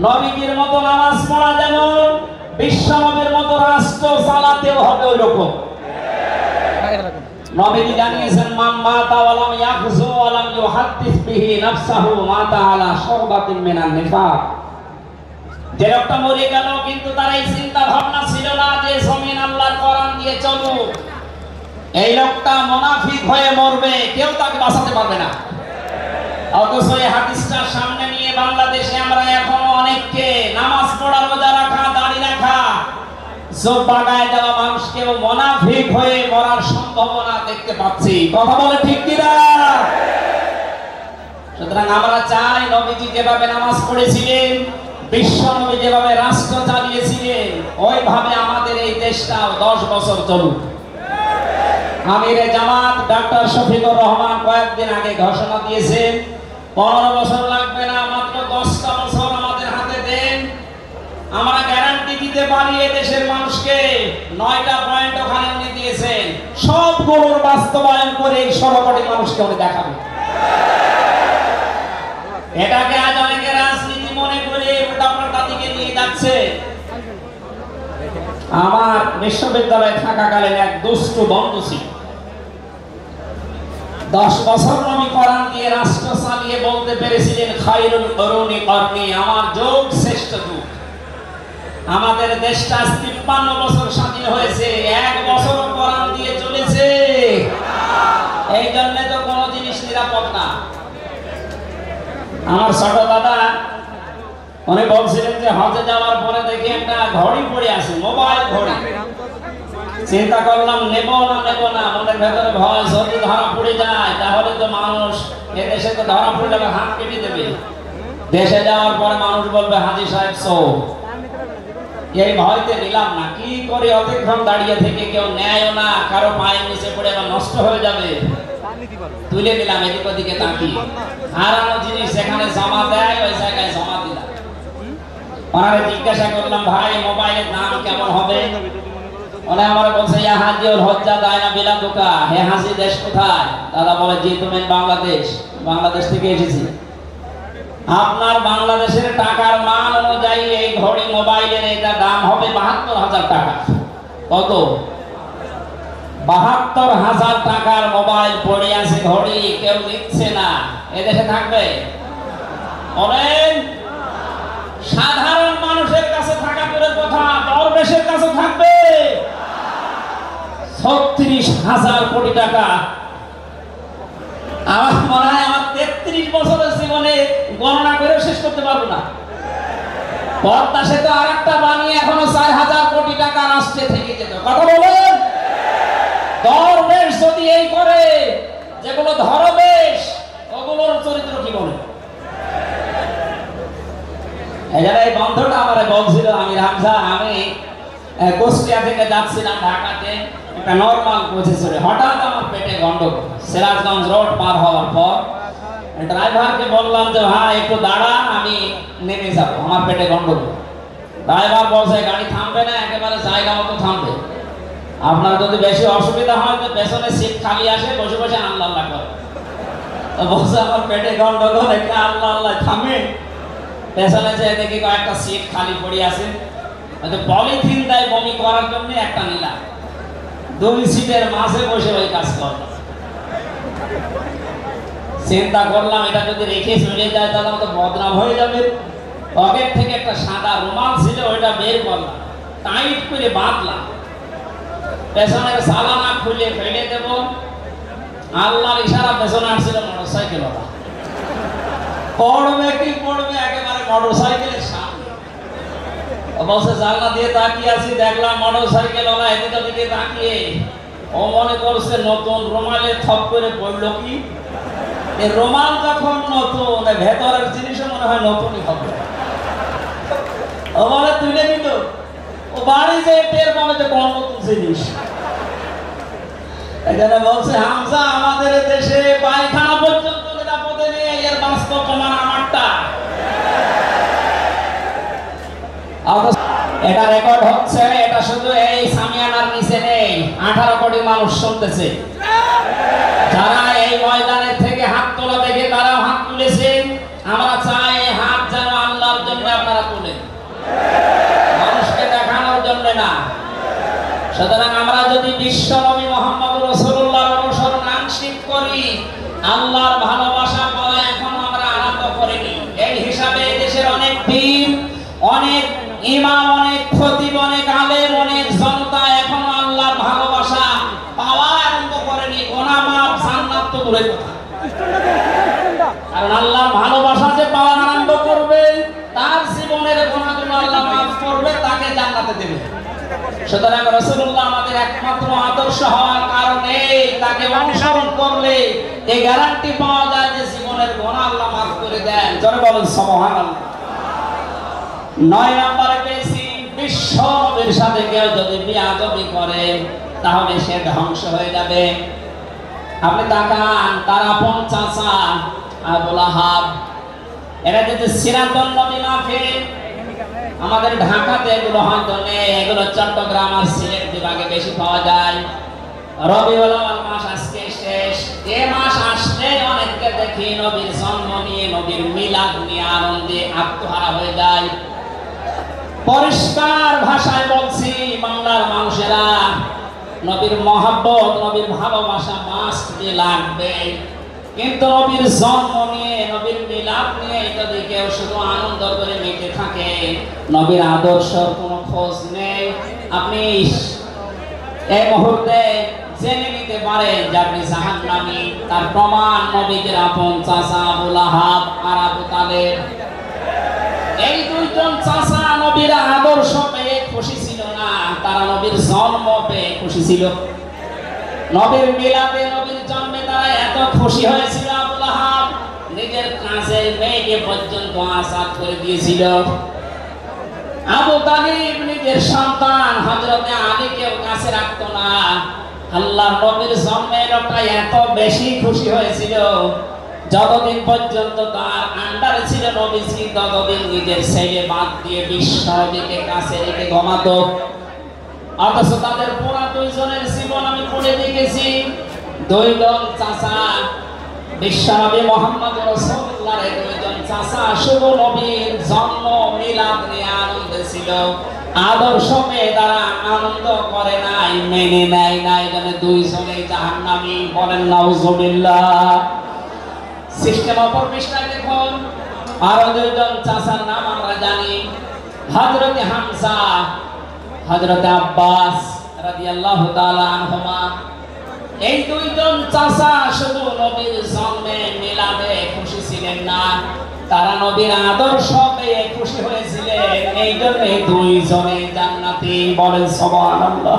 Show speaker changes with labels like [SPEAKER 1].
[SPEAKER 1] নবীজির মতো নামাজ পড়া যেমন বিশ্ব নবীর মতো রাষ্ট্র চালাতেও হবে ওই রকম। নবীজি জানিয়েছেন মান মাতা ওয়ালাম ইয়াখযু ওয়ালাম ইউহাদ্দিস বিহি নাফসাহু মাতা আলা শুবাতিন মিনান নিফাক। যে লোকটা মরে গেল কিন্তু তার এই চিন্তা ভাবনা ছিল না যে জমিন আল্লাহর কোরআন দিয়ে চলুক, এই লোকটা মুনাফিক হয়ে মরবে, কেউ তাকে বাঁচাতে পারবে না। অথচ এই হাদিসটা সামনে নিয়ে বাংলাদেশে আমরা এখনো অনেককে নামাজ পড়া, রোজা রাখা, দাড়ি রাখা, জোব্বা গায়ে দেওয়া মানুষকেও মুনাফিক হয়ে মরার সম্ভাবনা দেখতে পাচ্ছি। কথা বলে ঠিক কিনা? সুতরাং আমরা চাই নবীজি যেভাবে নামাজ পড়েছিলেন, বিশ্ব নবী যেভাবে রাষ্ট্র চালিয়েছিলেন, ওইভাবে আমাদের এই দেশটাও 10 বছর চলুক। আমিরে জামাত ডক্টর শফিকুর রহমান কয়েকদিন আগে ঘোষণা দিয়েছেন 15 বছর লাগবে না, মাত্র 10টা বছর আমাদের হাতে দেন, আমরা গ্যারান্টি দিতে পারি এই দেশের মানুষকে। 9টা পয়েন্ট ওখানে উনি দিয়েছেন, সবগুলোর বাস্তবায়ন করে এই 16 কোটি মানুষকে উনি দেখাবেন। এটাকে আজ অনেকে রাজনীতি মনে করে উল্টাপাল্টা দিকে নিয়ে যাচ্ছে। আমার বিশ্ববিদ্যালয়ে থাকাকালীন এক দুষ্ট বন্ধু ছিল, 10 বছর নবী কোরআন দিয়ে রাষ্ট্র চালিয়ে বলতে পেরেছিলেন খায়রুল কুরুনি করনি, আমার যুগ শ্রেষ্ঠ যুগ। আমাদের দেশটা 53 বছর স্বাধীন হয়েছে, 1 বছর কোরআন দিয়ে চলেছে। এই জন্য তো কোনো জিনিস নিরাপদ না। আমার ছোট দাদা উনি বলছিলেন যে হজে যাওয়ার পরে দেখি একটা ঘড়ি পড়ে আছে, মোবাইল ঘড়ি। চিন্তা করলাম নেব না, মনের ভেতরে ভয়, যদি ধরা পড়ে যায় তাহলে তো মানুষ এদেশে তো ধরা পড়লে হাত কেটে দেবে। দেশে যাওয়ার পরে মানুষ বলবে হাজী সাহেব সো, এই ভয়তে নিলাম না। কি করে অতিক্রম দাঁড়িয়ে থেকে কেউ নেয়ও না, কারো পায়ের নিচে পড়ে আবার নষ্ট হয়ে যাবে, তুলে নিলাম এদিক ওদিকে তাকিয়ে। হারানো জিনিস যেখানে জমা দেয় ওই জায়গায় জমা দিলাম। ওনারে জিজ্ঞাসা করলাম ভাই মোবাইলের দাম কেমন হবে? ওরা আমার বলছে ইয়া হাজিউল হজ্জা দায়না বিলাদুকা, হে হাজি দেশ কোথায়? দাদা বলে জি তুমি বাংলাদেশ থেকে এসেছি। আপনার বাংলাদেশের টাকার মান অনুযায়ী এই ঘড়ি মোবাইলের এটা দাম হবে 72,000 টাকা। কত? 72,000 টাকার মোবাইল পড়ে আছে, ঘড়ি কেউ দিচ্ছে না। এদেশে থাকবে? বলেন, সাধারণ মানুষের কাছে থাকা দূরের কথা, দরবেশের কাছে থাকবে 36,000 কোটি টাকা। আমার মনে হয় আমার 33 বছরের জীবনে গণনা করে শেষ করতে পারবো না। পদ্মা সেতু আর একটা বানিয়ে এখনো 4,000 কোটি টাকা রাষ্ট্রে থেকে যেত। কথা বলেন, দরবেশ যদি এই করে, যেগুলো ধরবেশ ওগুলোর চরিত্র কি বলে? এই বন্ধুটা আমার বলছিল আমি কুষ্টিয়া থেকে যাচ্ছিলাম ঢাকাতে, একটা নর্মাল কোচে চড়ে হঠাৎ আমার পেটে গন্ডগোল। সিরাজগঞ্জ রোড পার হওয়ার পর ড্রাইভারকে বললাম যে ভাই একটু দাঁড়া, আমি নেমে যাবো, আমার পেটে গন্ডগোল। ড্রাইভার বলছে গাড়ি থামবে না, একেবারে জায়গা মতো থামবে। আপনার যদি বেশি অসুবিধা হয় তো পেছনে সিট খালি আসে, বসে বসে আল্লাহ আল্লাহ করে। তো বলছে আমার পেটে গন্ডগোল, একটা আল্লাহ আল্লাহ থামে। পেছনে যে দেখি কয়েকটা সিট খালি পড়ে আছে, পলিথিন দেয় বমি করার জন্য, একটা নিলাম। 2 সিটের মাঝে বসে ওই কাজ করলাম। চিন্তা করলাম এটা যদি রেখে চলে যায় তাহলে তো বদনাম হয়ে যাবে। পকেট থেকে একটা সাদা রুমাল ছিল, ওইটা বের করলাম, টাইট করে বাঁধলাম, পেছনের সালানা খুলে ফেলে দেব। আল্লাহর ইশারা পেছনে আসছিল মোটরসাইকেল ওরা, পড়বে কি পড়বে একেবারে মোটরসাইকেলের সামনে। বলছে জানলা দিয়ে তাকিয়ে আছি, দেখলাম মোটরসাইকেল ওরা এদিকে দিকে তাকিয়ে। ও মনে করছে নতুন রুমালে থপ করে পড়লো কি। এই রুমাল যখন নতুন, ভেতরের জিনিসও মনে হয় নতুনই হবে। ও বলে তুলে নিল, ও বাড়ি যে টের পাবে যে কোন নতুন জিনিস। এখানে বলছে হামজা আমাদের দেশে পায়খানা পর্যন্ত নিরাপদে নেই, এর বাস্তব প্রমাণ আমারটা। এটা রেকর্ড হচ্ছে, এটা শুধু এই সামিয়ানার নিচে নেই, 18 কোটি মানুষ শুনতেছে। যারা এই ময়দানের থেকে হাত তোলা দেখে তারা হাত তুলেছেন। আমরা চাই হাত যেন আল্লাহর জন্য আপনারা তোলেন, মানুষকে দেখানোর জন্য না। সুতরাং আমরা যদি বিশ্ব নবী মুহাম্মদ রাসূলুল্লাহর অনুসরণ আংশিক করি, আল্লাহর ভালোবাসা পাওয়া এখন আমরা আরম্ভ করিনি। এই হিসাবে দেশের অনেক পীর, অনেক ইমাম, অনেক খতিব, অনেক আলেম, অনেক জনতা এখনো আল্লাহর ভালোবাসা পাওয়া আরম্ভ করেনি। গুনাহ মাফ, জান্নাত তো দূরের কথা। কারণ আল্লাহর ভালোবাসা যে পাওয়া আরম্ভ করবে, তার জীবনের গুনাহগুলো আল্লাহ মাফ করবে, তাকে জান্নাতে দেবে। সুতরাং রাসূলুল্লাহ আমাদের একমাত্র আদর্শ হওয়ার কারণে তাকে অনুসরণ করলে এই গ্যারান্টি পাওয়া যায় যে জীবনের গুনাহ আল্লাহ মাফ করে দেন। জোরে বলেন সুবহানাল্লাহ। 9 নম্বরে পেয়েছি, বিশ্ব নবীর সাথে কেউ যদি বিয়াদবি করে তাহলে সে ধ্বংস হয়ে যাবে। আপনি তাকান, তার আপন চাচা আবু লাহাব, এরা যদি সিরাতুন নবী মাহফিল, আমাদের ঢাকাতে এগুলো হয়তো নেই, এগুলো চট্টগ্রাম আর সিলেট বিভাগে বেশি পাওয়া যায়। রবিউল আউয়াল মাস আজকে শেষ, এই মাস আসলে অনেককে দেখি নবীর জন্ম নিয়ে, নবীর মিলাদ নিয়ে আনন্দে আত্মহারা হয়ে যায়। পরিষ্কার ভাষায় বলছি, বাংলার মানুষেরা নবীর মহব্বত, নবীর ভালোবাসা মাস্ট বি লাগবে। কিন্তু নবীর জন্ম নিয়ে, নবীর মিলাদ নিয়ে যদি কেউ শুধু আনন্দ করে মেতে থাকে, নবীর আদর্শের কোনো খোঁজ নেই, আপনি এই মুহূর্তে জেনে নিতে পারেন যে আপনি জাহান্নামী। তার প্রমাণ নবীর আপন চাচা আবু লাহাব আর আবু তালেব। এই দুইজন চাচা নবীর আদর্শ পেয়ে খুশি ছিল না, তারা নবীর জন্ম পেয়ে খুশি ছিল। নবীর মিলাদে, নবীর জন্মে তারা এত খুশি হয়েছিল, আবু লাহাব নিজের কাছের মেয়েকে পর্যন্ত আসাদ করে দিয়েছিল। আবু তালিব নিজের সন্তান হযরতে আলীকেও কাছে রাখতো না। আল্লাহর নবীর জন্মে লোকটা এত বেশি খুশি হয়েছিল, যতদিন পর্যন্ত তার আন্ডারে ছিল নবীজি, ততদিন নিজের ছেলে বাদ দিয়ে বিশ্ব নবীকে কাছে রেখে ঘুমাতো। অথচ তাদের পুরা দুইজনের জীবন আমি পড়ে দেখেছি। দুইজন চাচা, বিশ্ব নবী মুহাম্মদ রাসূলুল্লাহর দুইজন চাচা শুধু নবীর জন্ম মিলাদ নিয়ে আনন্দে ছিল, আদর্শ মেয়ে তারা আনন্দ করে নাই, মেনে নেয় নাই, মানে দুইজনেই জাহান্নামী। বলেন নাউজুবিল্লাহ। সিস্টেম অপর পৃষ্ঠায় দেখুন, আরো দুইজন চাচার নাম আমরা জানি, হযরতে হামজা, হযরতে আব্বাস রাদিয়াল্লাহু তাআলা আনহুমা। এই দুইজন চাচা শুধু নবীর জন্মে মিলাদে খুশি ছিলেন না, তারা নবীর আদর্শ পেয়ে খুশি হয়েছিলেন। এই জন্য দুইজনে জান্নাতি। বলেন সুবহানাল্লাহ।